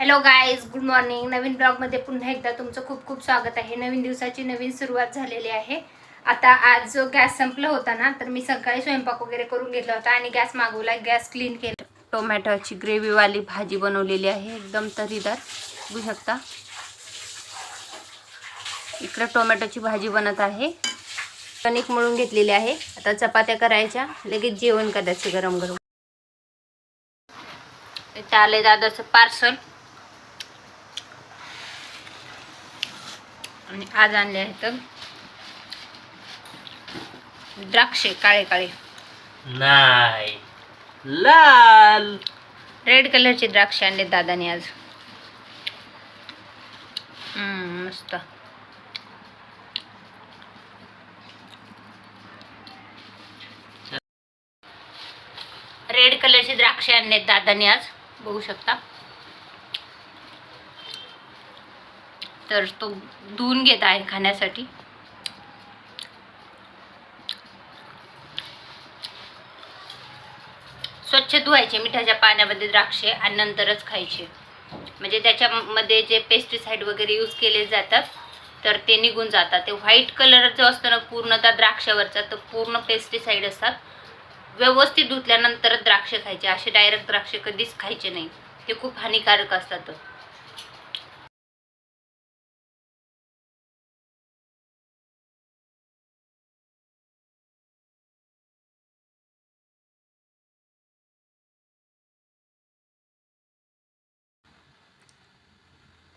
Hello guys, good morning. नवीन ब्लॉगमध्ये पुन्हा एकदा तुमचं खूप खूप स्वागत आहे. नवीन दिवसाची नवीन सुरुवात झालेली आहे. आता आज जो गॅस संपला होता ना, तर मी सकाळी स्वयंपाक वगैरे करून घेतला होता आणि गॅस मागवला, गॅस क्लीन केला. टोमॅटोची ग्रेव्हीवाली भाजी बनवलेली आहे, एकदम तरीदार. बघू शकता इकडे टोमॅटोची भाजी बनत आहे. कणिक मळून घेतलेली आहे. आता चपात्या करायच्या, लगेच जेवण करायचं गरम गरम. इथं आले दादाचं पार्सल आणि आज आणले आहेत द्राक्षे, काळे काळे नाही, लाल रेड कलरचे द्राक्ष आणले दादाने आज. मस्त. रेड कलरचे द्राक्षे आणले दादाने आज, बघू शकता. तर तो धुवून घेत आहे खाण्यासाठी. स्वच्छ धुवायचे मिठाच्या पाण्यामध्ये द्राक्षे आणि नंतरच खायचे, म्हणजे त्याच्यामध्ये जे पेस्टिसाइड वगैरे यूज केले जातात तर ते निघून जातात. ते व्हाईट कलर जो असतो ना पूर्ण त्या द्राक्षावरचा, तर पूर्ण पेस्टिसाइड असतात. व्यवस्थित धुतल्यानंतरच द्राक्ष खायचे, असे डायरेक्ट द्राक्ष कधीच खायचे नाही, ते खूप हानिकारक असतात.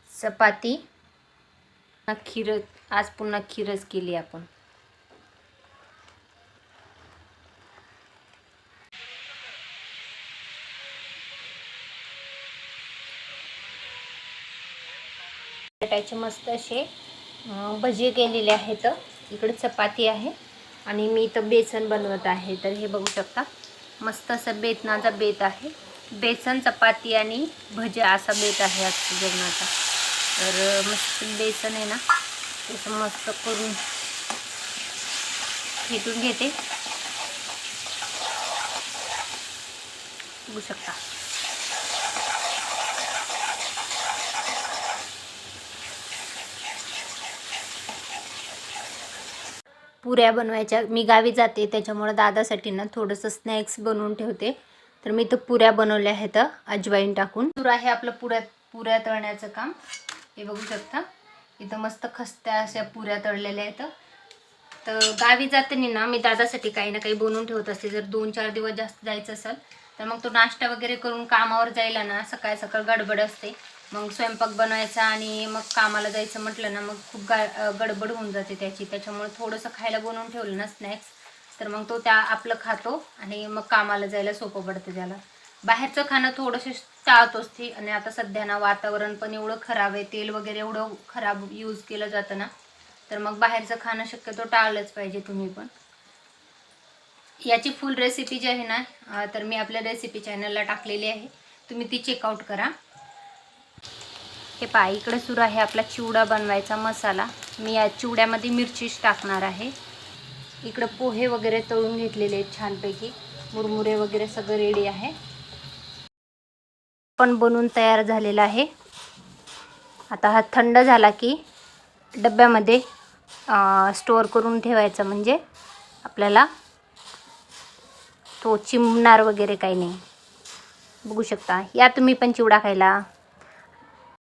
चपाती, खीर. आज पुन्हा खीरच केली आपण. बटाट्याचे मस्त असे भजी केलेले आहेत. इकडे चपाती आहे आणि मी इथं बेसन बनवत आहे. तर हे बघू शकता, मस्त असं बेसनाचा बेत आहे. बेसन, चपाती आणि भजी असा बेत आहे आजच्या जेवणाचा. तर मस्त बेसन आहे ना, तसं मस्त करून फेटून घेते. बघू शकता. पुऱ्या बनवायच्या. मी गावी जाते त्याच्यामुळे दादासाठी ना थोडंसं स्नॅक्स बनवून ठेवते. तर मी तर पुऱ्या बनवल्या आहेत अजवाईन टाकून. सुरू आहे आपलं पुऱ्या तळण्याचं काम. हे बघू शकता, इथं मस्त खस्त्या अशा पुऱ्या तळलेल्या आहेत. तर गावी जाताना ना मी दादासाठी काही ना काही बनवून ठेवत असते. जर 2-4 दिवस जास्त जायचं असेल तर मग तो नाश्ता वगैरे करून कामावर जायला ना सकाळ सकाळ गडबड असते. मग स्वयंपाक बनवायचा आणि मग कामाला जायचं म्हटलं ना, मग खूप गडबड होऊन जाते त्याची. त्याच्यामुळे थोडंसं खायला बनवून ठेवलं ना स्नॅक्स, तर मग तो त्या आपलं खातो आणि मग कामाला जायला सोपं पडतं त्याला. बाहेरचं खाणं थोडंसं टाळतोच ती. आणि आता सध्या ना वातावरण पण एवढं खराब आहे, तेल वगैरे एवढं खराब यूज केलं जातं ना, तर मग बाहेरचं खाणं शक्यतो टाळलंच पाहिजे तुम्ही पण. याची फुल रेसिपी जी आहे ना, तर मी आपल्या रेसिपी चॅनलला टाकलेली आहे, तुम्ही ती चेकआउट करा. हे पहा, इकडे सुरू आहे आपला चिवडा बनवायचा मसाला. मी या चिवड्यामध्ये मिरचीच टाकणार आहे. इकडं पोहे वगैरे तळून घेतलेले आहेत छानपैकी. मुरमुरे वगैरे सगळं रेडी आहे, पण बनवून तयार झालेला आहे. आता हा थंड झाला की डब्यामध्ये स्टोअर करून ठेवायचा, म्हणजे आपल्याला तो चिमणार वगैरे काही नाही. बघू शकता. या तुम्ही पण चिवडा खायला.